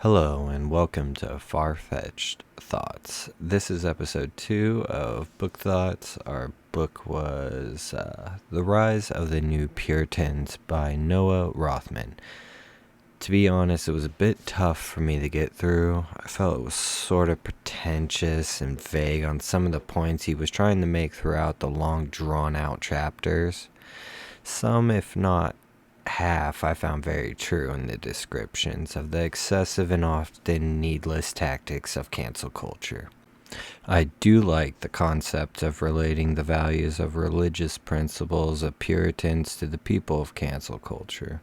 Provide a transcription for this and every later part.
Hello and welcome to FarFetch'd Thoughts. This is episode 2 of Book Thoughts. Our book was The Rise of the New Puritans by Noah Rothman. To be honest, it was a bit tough for me to get through. I felt it was sort of pretentious and vague on some of the points he was trying to make throughout the long drawn-out chapters. Some, if not half, I found very true in the descriptions of the excessive and often needless tactics of cancel culture. I do like the concept of relating the values of religious principles of Puritans to the people of cancel culture.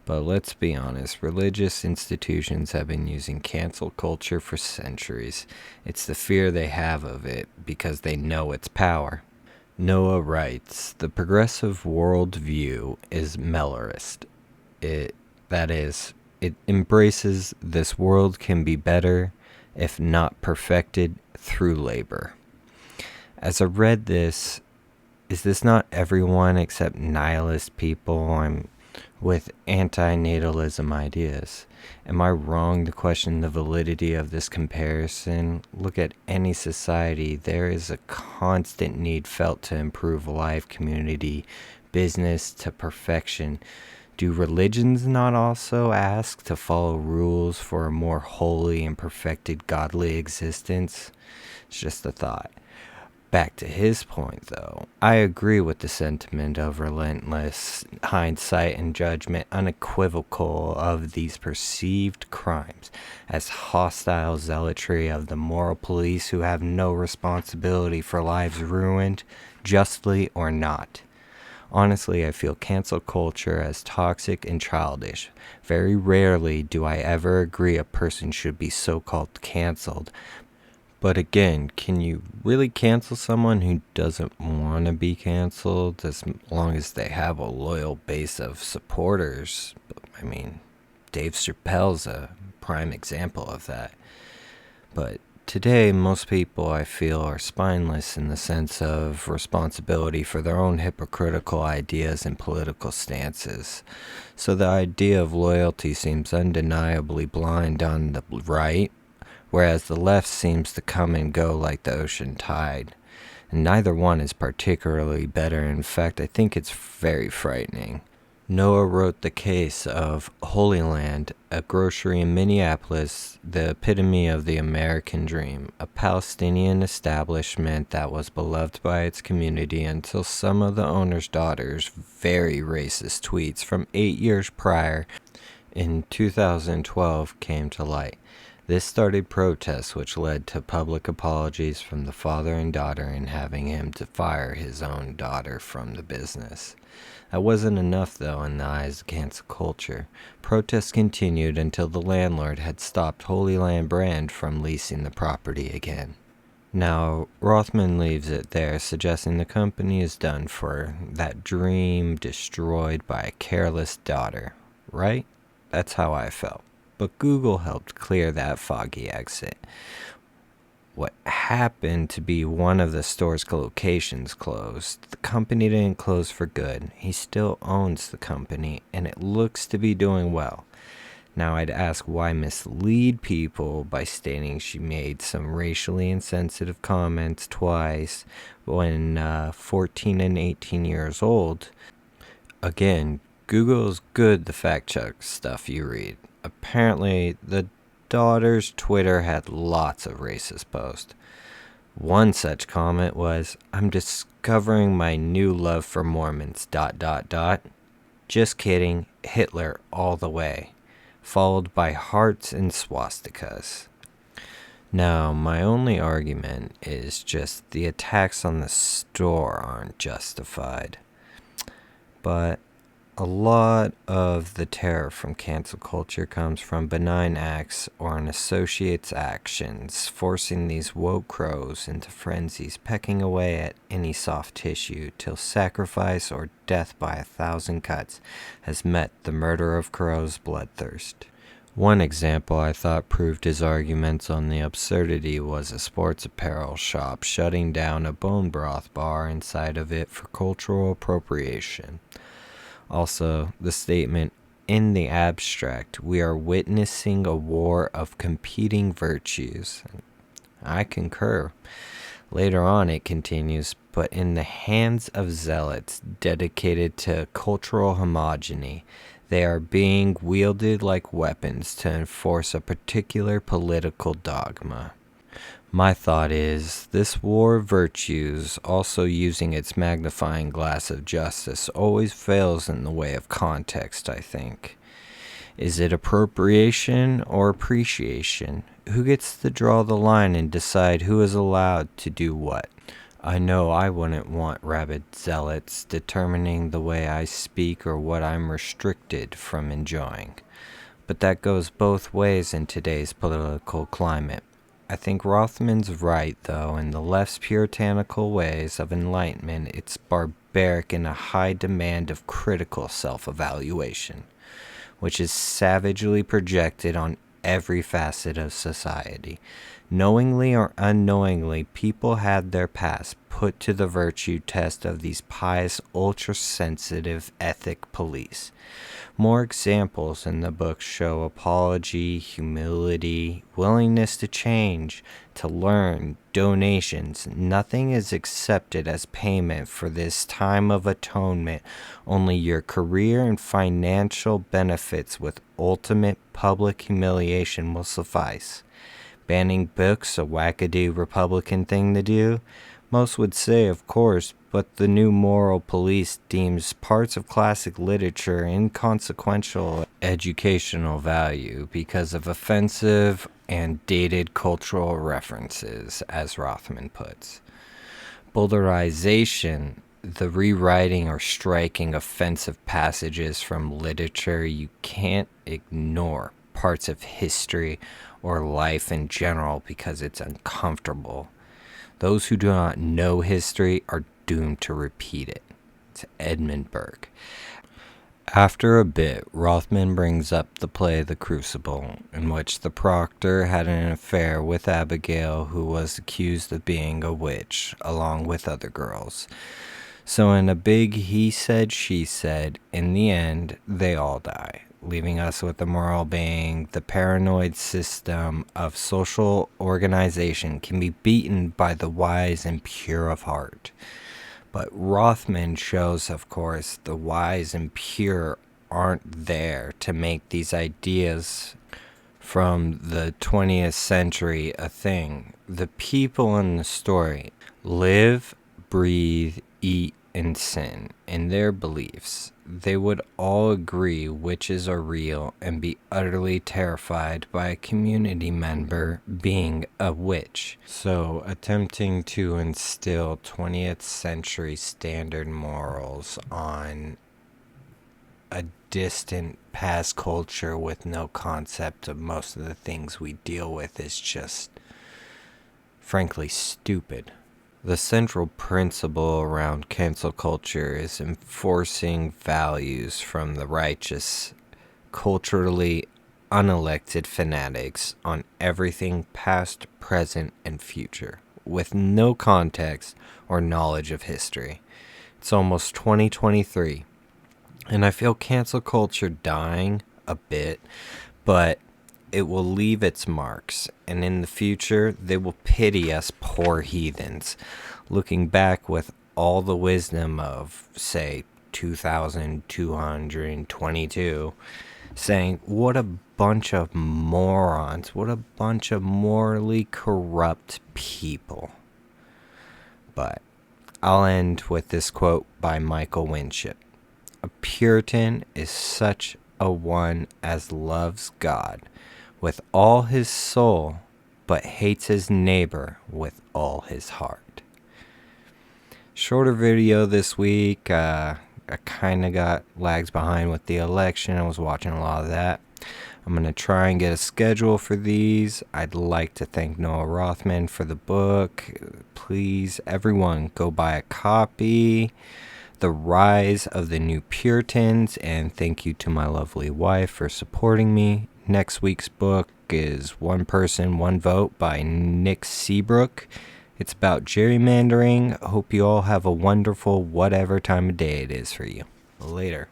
But let's be honest, religious institutions have been using cancel culture for centuries. It's the fear they have of it because they know its power. Noah writes, the progressive worldview is melorist. It embraces this world can be better, if not perfected, through labor. As I read this, is this not everyone except nihilist people with anti-natalism ideas? Am I wrong to question the validity of this comparison? Look at any society. There is a constant need felt to improve life, community, business to perfection. Do religions not also ask to follow rules for a more holy and perfected godly existence? It's just a thought. Back to his point, though, I agree with the sentiment of relentless hindsight and judgment, unequivocal of these perceived crimes, as hostile zealotry of the moral police who have no responsibility for lives ruined, justly or not. Honestly, I feel cancel culture as toxic and childish. Very rarely do I ever agree a person should be so-called canceled. But again, can you really cancel someone who doesn't want to be canceled as long as they have a loyal base of supporters? I mean, Dave Chappelle's a prime example of that. But today, most people, I feel, are spineless in the sense of responsibility for their own hypocritical ideas and political stances. So the idea of loyalty seems undeniably blind on the right, whereas the left seems to come and go like the ocean tide. And neither one is particularly better. In fact, I think it's very frightening. Noah wrote the case of Holy Land, a grocery in Minneapolis, the epitome of the American dream, a Palestinian establishment that was beloved by its community until some of the owner's daughter's very racist tweets from 8 years prior in 2012 came to light. This started protests which led to public apologies from the father and daughter and having him to fire his own daughter from the business. That wasn't enough, though, in the eyes of cancel culture. Protests continued until the landlord had stopped Holy Land Brand from leasing the property again. Now, Rothman leaves it there, suggesting the company is done for, that dream destroyed by a careless daughter, right? That's how I felt. But Google helped clear that foggy exit. What happened to be one of the store's locations closed. The company didn't close for good. He still owns the company, and it looks to be doing well. Now I'd ask why mislead people by stating she made some racially insensitive comments twice when 14 and 18 years old. Again, Google's good to fact check stuff you read. Apparently, the daughter's Twitter had lots of racist posts. One such comment was, I'm discovering my new love for Mormons, ... Just kidding, Hitler all the way. Followed by hearts and swastikas. Now, my only argument is just the attacks on the store aren't justified. But a lot of the terror from cancel culture comes from benign acts or an associate's actions, forcing these woke crows into frenzies, pecking away at any soft tissue till sacrifice or death by 1,000 cuts has met the murder of crows' bloodthirst. One example I thought proved his arguments on the absurdity was a sports apparel shop shutting down a bone broth bar inside of it for cultural appropriation. Also, the statement, in the abstract, we are witnessing a war of competing virtues. I concur. Later on, it continues, but in the hands of zealots dedicated to cultural homogeny, they are being wielded like weapons to enforce a particular political dogma. My thought is, this war of virtues, also using its magnifying glass of justice, always fails in the way of context, I think. Is it appropriation or appreciation? Who gets to draw the line and decide who is allowed to do what? I know I wouldn't want rabid zealots determining the way I speak or what I'm restricted from enjoying. But that goes both ways in today's political climate. I think Rothman's right, though, in the left's puritanical ways of enlightenment, it's barbaric in a high demand of critical self-evaluation, which is savagely projected on every facet of society. Knowingly or unknowingly, people had their past put to the virtue test of these pious, ultra-sensitive ethic police. More examples in the book show apology, humility, willingness to change, to learn, donations. Nothing is accepted as payment for this time of atonement. Only your career and financial benefits with ultimate public humiliation will suffice. Banning books, a wackadoo Republican thing to do? Most would say, of course, but the new moral police deems parts of classic literature inconsequential educational value because of offensive and dated cultural references, as Rothman puts. Bowdlerization, the rewriting or striking offensive passages from literature you can't ignore parts of history or life in general because it's uncomfortable. Those who do not know history are doomed to repeat it. It's Edmund Burke. After a bit, Rothman brings up the play The Crucible, in which the proctor had an affair with Abigail, who was accused of being a witch, along with other girls. So in a big he said, she said, in the end, they all die, leaving us with the moral being the paranoid system of social organization can be beaten by the wise and pure of heart. But Rothman shows, of course, the wise and pure aren't there to make these ideas from the 20th century a thing. The people in the story live, breathe, eat, and sin in their beliefs. They would all agree witches are real and be utterly terrified by a community member being a witch. So attempting to instill 20th century standard morals on a distant past culture with no concept of most of the things we deal with is just frankly stupid. The central principle around cancel culture is enforcing values from the righteous, culturally unelected fanatics on everything past, present, and future, with no context or knowledge of history. It's almost 2023, and I feel cancel culture dying a bit, but it will leave its marks, and in the future, they will pity us poor heathens, looking back with all the wisdom of, say, 2222, saying, what a bunch of morons, what a bunch of morally corrupt people. But I'll end with this quote by Michael Winship. A Puritan is such a one as loves God with all his soul, but hates his neighbor with all his heart. Shorter video this week. I kind of got lags behind with the election. I was watching a lot of that. I'm going to try and get a schedule for these. I'd like to thank Noah Rothman for the book. Please, everyone, go buy a copy. The Rise of the New Puritans, and thank you to my lovely wife for supporting me. Next week's book is One Person, One Vote by Nick Seabrook. It's about gerrymandering. Hope you all have a wonderful whatever time of day it is for you. Later.